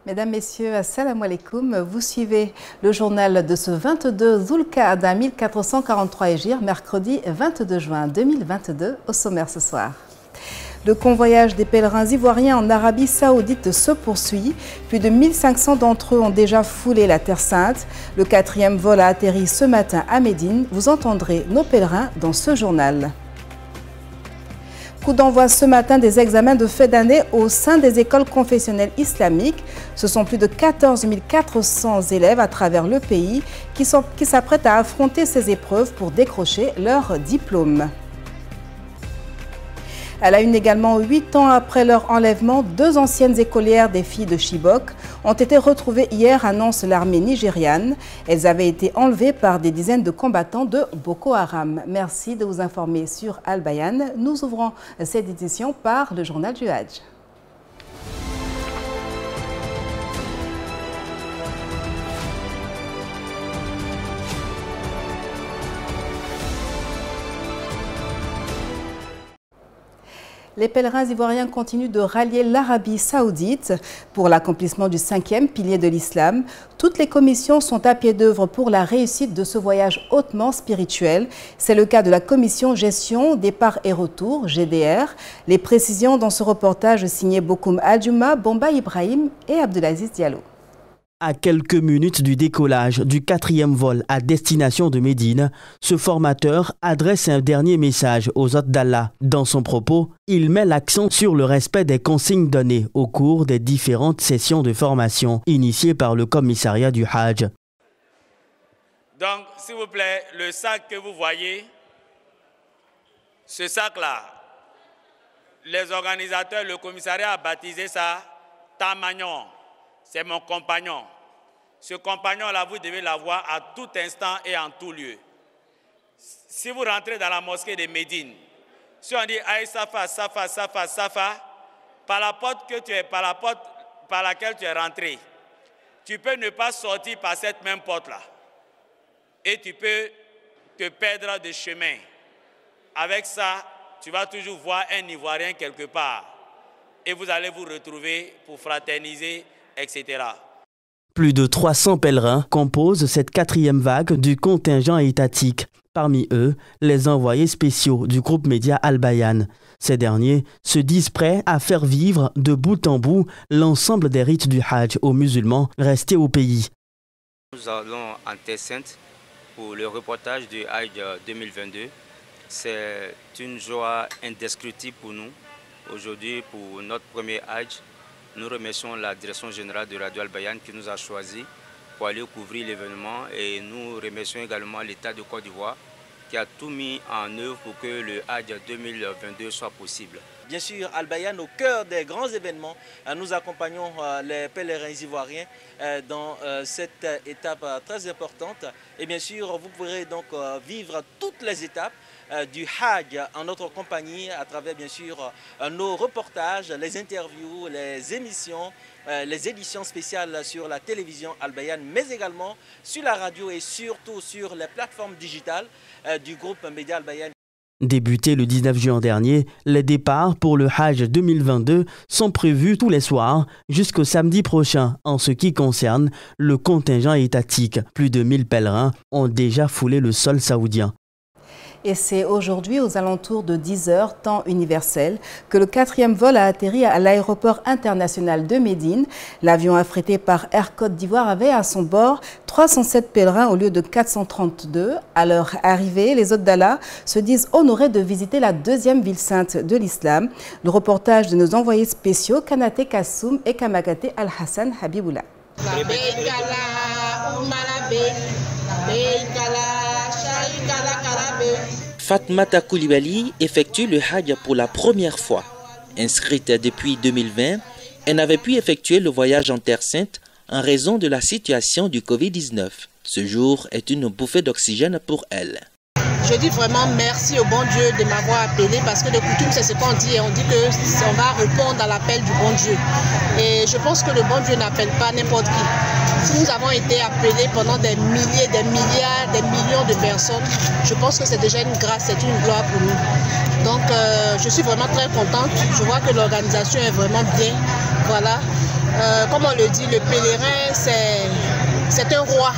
Mesdames, Messieurs, assalamu alaikum. Vous suivez le journal de ce 22 Zulqa'ada 1443 Hégire, mercredi 22 juin 2022, au sommaire ce soir. Le convoyage des pèlerins ivoiriens en Arabie Saoudite se poursuit. Plus de 1500 d'entre eux ont déjà foulé la Terre Sainte. Le 4e vol a atterri ce matin à Médine. Vous entendrez nos pèlerins dans ce journal. Coup d'envoi ce matin des examens de fin d'année au sein des écoles confessionnelles islamiques. Ce sont plus de 14 400 élèves à travers le pays qui s'apprêtent à affronter ces épreuves pour décrocher leur diplôme. À la une également, 8 ans après leur enlèvement, 2 anciennes écolières des filles de Chibok ont été retrouvées hier, annonce l'armée nigériane. Elles avaient été enlevées par des dizaines de combattants de Boko Haram. Merci de vous informer sur Al Bayan. Nous ouvrons cette édition par le journal du Hadj. Les pèlerins ivoiriens continuent de rallier l'Arabie Saoudite pour l'accomplissement du 5e pilier de l'islam. Toutes les commissions sont à pied d'œuvre pour la réussite de ce voyage hautement spirituel. C'est le cas de la commission gestion, départ et retour, GDR. Les précisions dans ce reportage signé Bokoum Adjouma, Bomba Ibrahim et Abdelaziz Diallo. À quelques minutes du décollage du 4e vol à destination de Médine, ce formateur adresse un dernier message aux hôtes d'Allah. Dans son propos, il met l'accent sur le respect des consignes données au cours des différentes sessions de formation initiées par le commissariat du Hajj. Donc, s'il vous plaît, le sac que vous voyez, ce sac-là, les organisateurs, le commissariat a baptisé ça Tamagnon. C'est mon compagnon. Ce compagnon-là, vous devez l'avoir à tout instant et en tout lieu. Si vous rentrez dans la mosquée de Médine, si on dit Aïe Safa, Safa, Safa, Safa, par la porte par laquelle tu es rentré, tu peux ne pas sortir par cette même porte-là. Et tu peux te perdre de chemin. Avec ça, tu vas toujours voir un Ivoirien quelque part. Et vous allez vous retrouver pour fraterniser, etc. Plus de 300 pèlerins composent cette 4e vague du contingent étatique. Parmi eux, les envoyés spéciaux du groupe média Al Bayan. Ces derniers se disent prêts à faire vivre de bout en bout l'ensemble des rites du Hajj aux musulmans restés au pays. Nous allons en Terre Sainte pour le reportage du Hajj 2022. C'est une joie indescriptible pour nous. Aujourd'hui, pour notre premier Hajj, nous remercions la direction générale de Radio Al Bayan qui nous a choisis pour aller couvrir l'événement et nous remercions également l'État de Côte d'Ivoire qui a tout mis en œuvre pour que le Hajj 2022 soit possible. Bien sûr, Al Bayan, au cœur des grands événements, nous accompagnons les pèlerins ivoiriens dans cette étape très importante. Et bien sûr, vous pourrez donc vivre toutes les étapes du Hajj en notre compagnie à travers bien sûr nos reportages, les interviews, les émissions, les éditions spéciales sur la télévision Al Bayan, mais également sur la radio et surtout sur les plateformes digitales du groupe Média Al Bayan. Débuté le 19 juin dernier, les départs pour le Hajj 2022 sont prévus tous les soirs jusqu'au samedi prochain. En ce qui concerne le contingent étatique, plus de 1000 pèlerins ont déjà foulé le sol saoudien. Et c'est aujourd'hui, aux alentours de 10 h, temps universel, que le 4e vol a atterri à l'aéroport international de Médine. L'avion affrété par Air Côte d'Ivoire avait à son bord 307 pèlerins au lieu de 432. À leur arrivée, les hôtes d'Allah se disent honorés de visiter la 2e ville sainte de l'islam. Le reportage de nos envoyés spéciaux, Kanate Kassoum et Kamakate Al-Hassan Habiboula. Fatmata Koulibaly effectue le Hajj pour la première fois. Inscrite depuis 2020, elle n'avait pu effectuer le voyage en Terre Sainte en raison de la situation du Covid-19. Ce jour est une bouffée d'oxygène pour elle. Je dis vraiment merci au bon Dieu de m'avoir appelé parce que de coutume c'est ce qu'on dit et on dit qu'on va répondre à l'appel du bon Dieu. Et je pense que le bon Dieu n'appelle pas n'importe qui. Si nous avons été appelés pendant des milliers, des milliards, des millions de personnes, je pense que c'est déjà une grâce, c'est une gloire pour nous. Donc je suis vraiment très contente. Je vois que l'organisation est vraiment bien. Voilà. comme on le dit, le pèlerin, c'est un roi.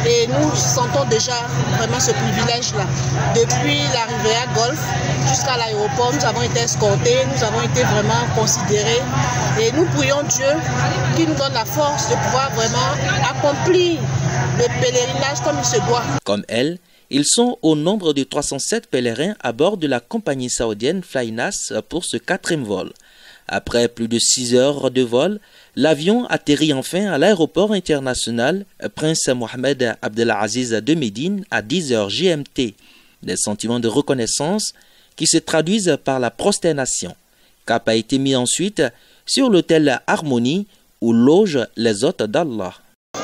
Et nous sentons déjà vraiment ce privilège-là. Depuis l'arrivée à Golfe jusqu'à l'aéroport, nous avons été escortés, nous avons été vraiment considérés. Et nous prions Dieu qui nous donne la force de pouvoir vraiment accomplir le pèlerinage comme il se doit. Comme elle, ils sont au nombre de 307 pèlerins à bord de la compagnie saoudienne Flynas pour ce 4e vol. Après plus de 6 heures de vol, l'avion atterrit enfin à l'aéroport international Prince Mohamed Abdelaziz de Médine à 10h GMT. Des sentiments de reconnaissance qui se traduisent par la prosternation. Cap a été mis ensuite sur l'hôtel Harmonie où logent les hôtes d'Allah. Il y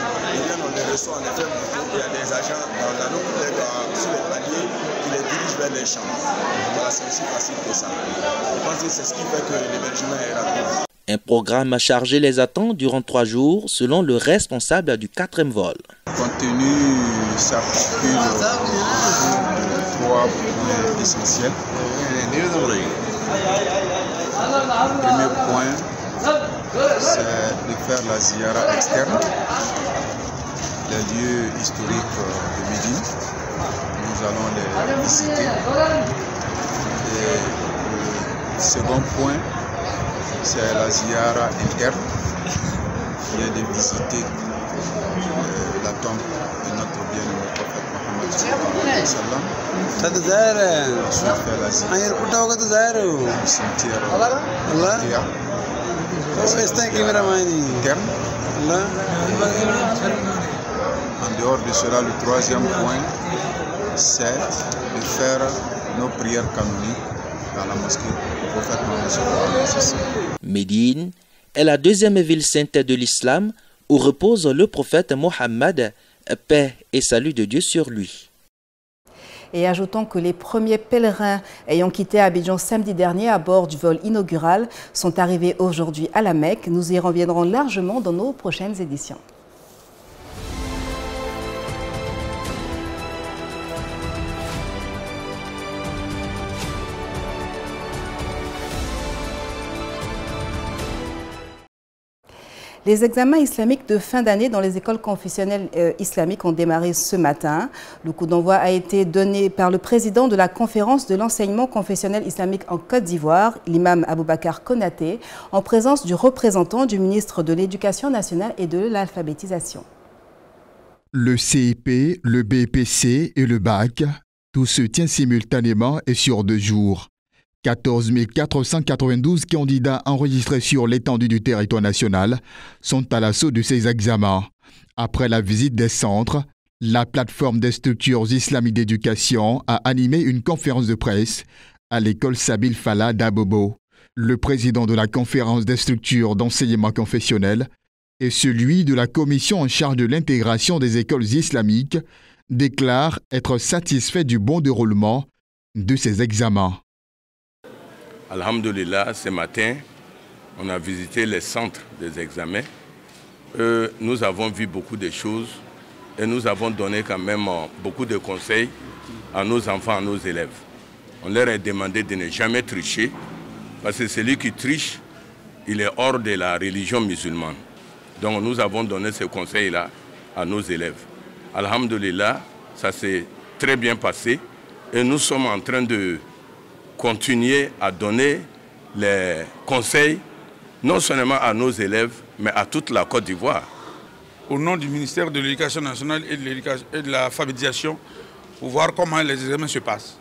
a des agents dans nos collègues sur les paliers qui les dirigent vers les champs. Voilà, c'est aussi facile que ça. Je pense que c'est ce qui fait que l'hébergement est rapide. Un programme chargé les attend durant 3 jours selon le responsable du 4e vol. Le contenu s'articule de 3 points essentiels. Le premier point, c'est de faire la ziyara externe, les lieux historiques de Médine. Nous allons les visiter. Et le second point, c'est la ziyara interne, qui est de visiter la tombe de notre bien-aimé prophète Mohammed sallallahu alayhi wa sallam. Ensuite faire la ziyara du cimetière Théa. Interne. En dehors de cela, le 3e point, c'est de faire nos prières canoniques dans la mosquée du prophète Mohammed. Médine est la 2e ville sainte de l'islam où repose le prophète Mohammed, paix et salut de Dieu sur lui. Et ajoutons que les premiers pèlerins ayant quitté Abidjan samedi dernier à bord du vol inaugural sont arrivés aujourd'hui à la Mecque. Nous y reviendrons largement dans nos prochaines éditions. Les examens islamiques de fin d'année dans les écoles confessionnelles islamiques ont démarré ce matin. Le coup d'envoi a été donné par le président de la conférence de l'enseignement confessionnel islamique en Côte d'Ivoire, l'imam Aboubacar Konaté, en présence du représentant du ministre de l'Éducation nationale et de l'alphabétisation. Le CEP, le BPC et le BAC, tout se tient simultanément et sur 2 jours. 14 492 candidats enregistrés sur l'étendue du territoire national sont à l'assaut de ces examens. Après la visite des centres, la plateforme des structures islamiques d'éducation a animé une conférence de presse à l'école Sabil Fala d'Abobo. Le président de la conférence des structures d'enseignement confessionnel et celui de la commission en charge de l'intégration des écoles islamiques déclarent être satisfait du bon déroulement de ces examens. Alhamdulillah, ce matin, on a visité les centres des examens. Nous avons vu beaucoup de choses et nous avons donné quand même beaucoup de conseils à nos enfants, à nos élèves. On leur a demandé de ne jamais tricher parce que celui qui triche, il est hors de la religion musulmane. Donc nous avons donné ce conseil-là à nos élèves. Alhamdulillah, ça s'est très bien passé et nous sommes en train de continuer à donner les conseils, non seulement à nos élèves, mais à toute la Côte d'Ivoire. Au nom du ministère de l'Éducation nationale et de l'alphabétisation, pour voir comment les examens se passent.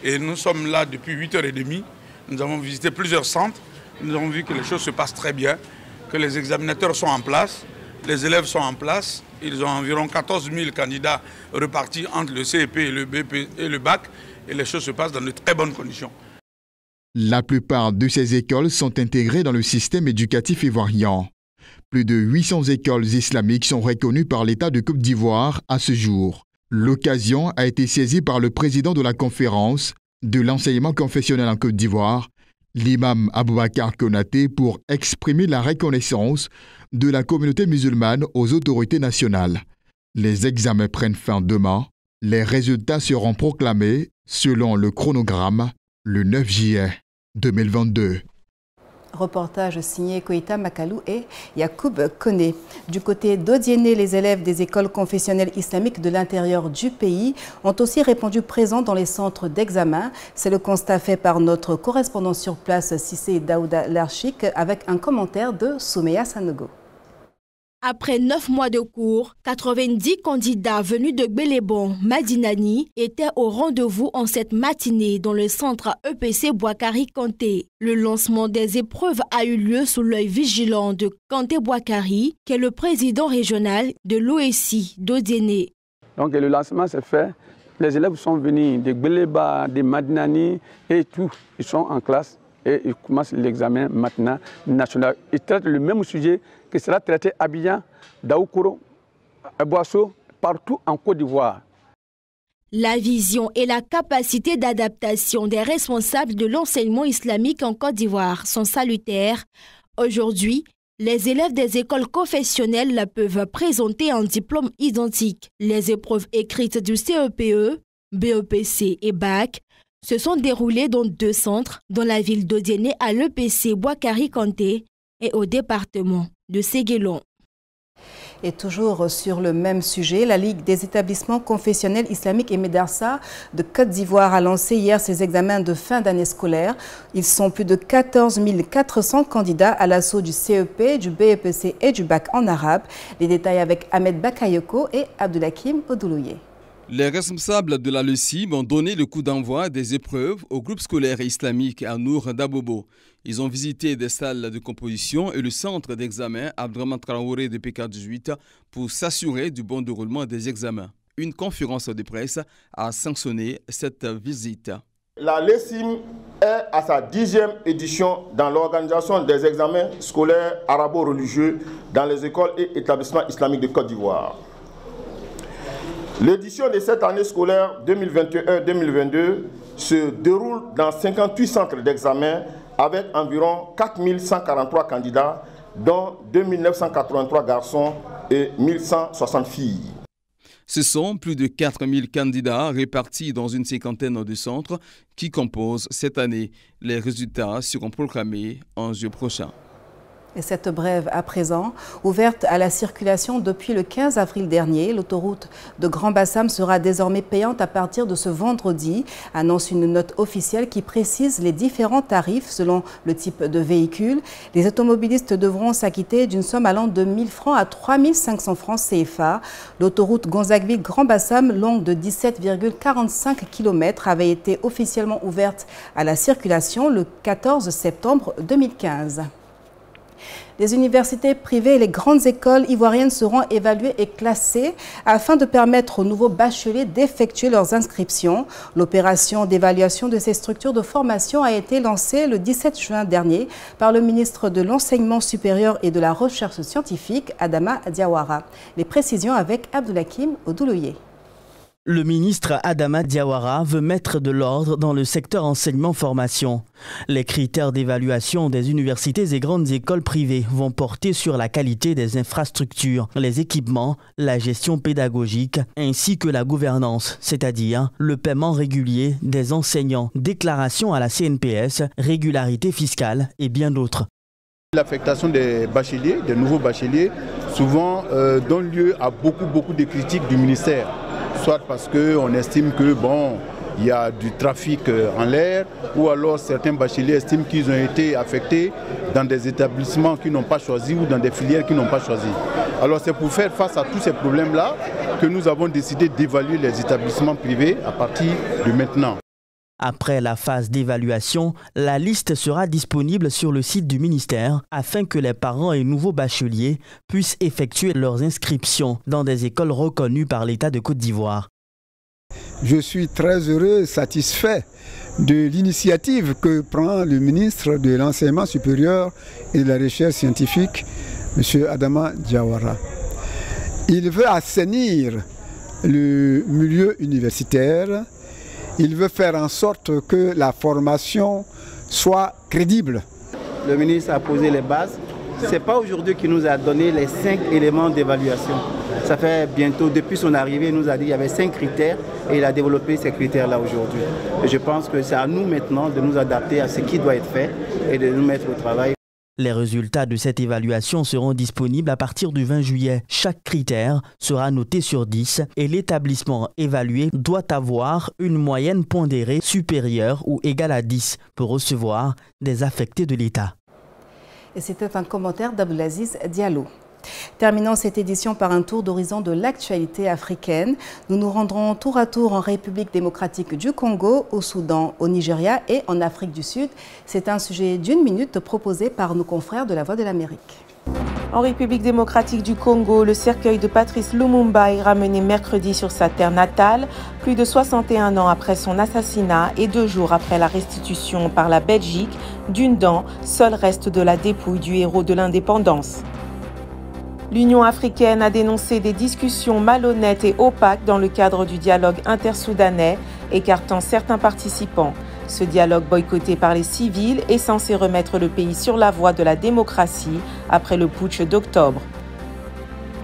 Et nous sommes là depuis 8h30. Nous avons visité plusieurs centres. Nous avons vu que les choses se passent très bien, que les examinateurs sont en place, les élèves sont en place. Ils ont environ 14 000 candidats repartis entre le CEP et le BP et le BAC. Et les choses se passent dans de très bonnes conditions. La plupart de ces écoles sont intégrées dans le système éducatif ivoirien. Plus de 800 écoles islamiques sont reconnues par l'État de Côte d'Ivoire à ce jour. L'occasion a été saisie par le président de la conférence de l'enseignement confessionnel en Côte d'Ivoire, l'imam Aboubacar Konaté, pour exprimer la reconnaissance de la communauté musulmane aux autorités nationales. Les examens prennent fin demain. Les résultats seront proclamés selon le chronogramme le 9 juillet 2022. Reportage signé Koïta Makalou et Yacoub Koné. Du côté d'Odiéné, les élèves des écoles confessionnelles islamiques de l'intérieur du pays ont aussi répondu présents dans les centres d'examen. C'est le constat fait par notre correspondant sur place, Cissé Daouda Larchik, avec un commentaire de Soumeya Sanogo. Après 9 mois de cours, 90 candidats venus de Gbélébon, Madinani, étaient au rendez-vous en cette matinée dans le centre EPC Boakari Kanté. Le lancement des épreuves a eu lieu sous l'œil vigilant de Kanté Boakari, qui est le président régional de l'OSI d'Odiéné. Donc le lancement s'est fait. Les élèves sont venus de Gbéléba, de Madinani et tout. Ils sont en classe et ils commencent l'examen maintenant national. Ils traitent le même sujet qui sera traité à Abidjan, Daoukoro, à Boasso, partout en Côte d'Ivoire. La vision et la capacité d'adaptation des responsables de l'enseignement islamique en Côte d'Ivoire sont salutaires. Aujourd'hui, les élèves des écoles confessionnelles peuvent présenter un diplôme identique. Les épreuves écrites du CEPE, BEPC et BAC se sont déroulées dans 2 centres, dans la ville d'Odiéné à l'EPC Boakari Kanté et au département de Séguélon. Et toujours sur le même sujet, la Ligue des établissements confessionnels islamiques et Médarsa de Côte d'Ivoire a lancé hier ses examens de fin d'année scolaire. Ils sont plus de 14 400 candidats à l'assaut du CEP, du BEPC et du BAC en arabe. Les détails avec Ahmed Bakayoko et Abdoulakim Odoulouye. Les responsables de la LECIB ont donné le coup d'envoi des épreuves au groupe scolaire islamique à Nour d'Abobo. Ils ont visité des salles de composition et le centre d'examen Abdraman Traoré de PK18 pour s'assurer du bon déroulement des examens. Une conférence de presse a sanctionné cette visite. La LECIB est à sa 10e édition dans l'organisation des examens scolaires arabo-religieux dans les écoles et établissements islamiques de Côte d'Ivoire. L'édition de cette année scolaire 2021-2022 se déroule dans 58 centres d'examen avec environ 4 143 candidats, dont 2 983 garçons et 1 160 filles. Ce sont plus de 4 000 candidats répartis dans une cinquantaine de centres qui composent cette année. Les résultats seront proclamés en juillet prochain. Et cette brève à présent, ouverte à la circulation depuis le 15 avril dernier, l'autoroute de Grand Bassam sera désormais payante à partir de ce vendredi, annonce une note officielle qui précise les différents tarifs selon le type de véhicule. Les automobilistes devront s'acquitter d'une somme allant de 1 000 francs à 3 500 francs CFA. L'autoroute Gonzagueville-Grand Bassam, longue de 17,45 km, avait été officiellement ouverte à la circulation le 14 septembre 2015. Les universités privées et les grandes écoles ivoiriennes seront évaluées et classées afin de permettre aux nouveaux bacheliers d'effectuer leurs inscriptions. L'opération d'évaluation de ces structures de formation a été lancée le 17 juin dernier par le ministre de l'Enseignement supérieur et de la Recherche scientifique, Adama Diawara. Les précisions avec Abdoulakim Odoulouye. Le ministre Adama Diawara veut mettre de l'ordre dans le secteur enseignement-formation. Les critères d'évaluation des universités et grandes écoles privées vont porter sur la qualité des infrastructures, les équipements, la gestion pédagogique ainsi que la gouvernance, c'est-à-dire le paiement régulier des enseignants, déclaration à la CNPS, régularité fiscale et bien d'autres. L'affectation des bacheliers, des nouveaux bacheliers, souvent donne lieu à beaucoup de critiques du ministère. Soit parce qu'on estime que il y a du trafic en l'air, ou alors certains bacheliers estiment qu'ils ont été affectés dans des établissements qu'ils n'ont pas choisis ou dans des filières qu'ils n'ont pas choisies. Alors c'est pour faire face à tous ces problèmes-là que nous avons décidé d'évaluer les établissements privés à partir de maintenant. Après la phase d'évaluation, la liste sera disponible sur le site du ministère afin que les parents et nouveaux bacheliers puissent effectuer leurs inscriptions dans des écoles reconnues par l'État de Côte d'Ivoire. Je suis très heureux et satisfait de l'initiative que prend le ministre de l'Enseignement supérieur et de la Recherche scientifique, M. Adama Diawara. Il veut assainir le milieu universitaire. Il veut faire en sorte que la formation soit crédible. Le ministre a posé les bases. Ce n'est pas aujourd'hui qu'il nous a donné les 5 éléments d'évaluation. Ça fait bientôt, depuis son arrivée, il nous a dit qu'il y avait 5 critères et il a développé ces critères-là aujourd'hui. Et je pense que c'est à nous maintenant de nous adapter à ce qui doit être fait et de nous mettre au travail. Les résultats de cette évaluation seront disponibles à partir du 20 juillet. Chaque critère sera noté sur 10 et l'établissement évalué doit avoir une moyenne pondérée supérieure ou égale à 10 pour recevoir des affectés de l'État. Et c'était un commentaire d'Abdelaziz Diallo. Terminons cette édition par un tour d'horizon de l'actualité africaine. Nous nous rendrons tour à tour en République démocratique du Congo, au Soudan, au Nigeria et en Afrique du Sud. C'est un sujet d'1 minute proposé par nos confrères de la Voix de l'Amérique. En République démocratique du Congo, le cercueil de Patrice Lumumba est ramené mercredi sur sa terre natale, plus de 61 ans après son assassinat et 2 jours après la restitution par la Belgique d'une dent, seul reste de la dépouille du héros de l'indépendance. L'Union africaine a dénoncé des discussions malhonnêtes et opaques dans le cadre du dialogue intersoudanais, écartant certains participants. Ce dialogue boycotté par les civils est censé remettre le pays sur la voie de la démocratie après le putsch d'octobre.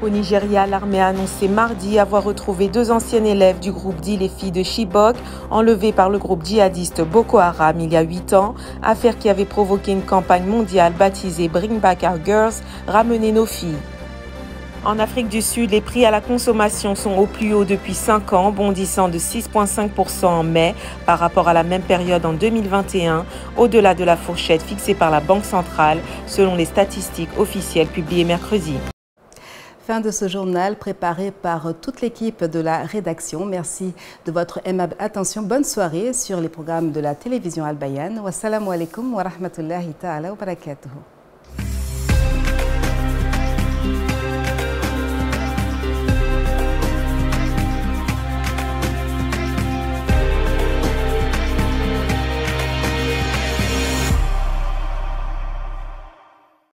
Au Nigeria, l'armée a annoncé mardi avoir retrouvé 2 anciennes élèves du groupe dit les filles de Chibok, enlevées par le groupe djihadiste Boko Haram il y a 8 ans, affaire qui avait provoqué une campagne mondiale baptisée Bring Back Our Girls, ramenez nos filles. En Afrique du Sud, les prix à la consommation sont au plus haut depuis 5 ans, bondissant de 6,5% en mai par rapport à la même période en 2021, au-delà de la fourchette fixée par la Banque centrale, selon les statistiques officielles publiées mercredi. Fin de ce journal préparé par toute l'équipe de la rédaction. Merci de votre aimable attention. Bonne soirée sur les programmes de la télévision Al Bayan. Wassalamu alaikum wa rahmatullahi ta'ala wa barakatuhu.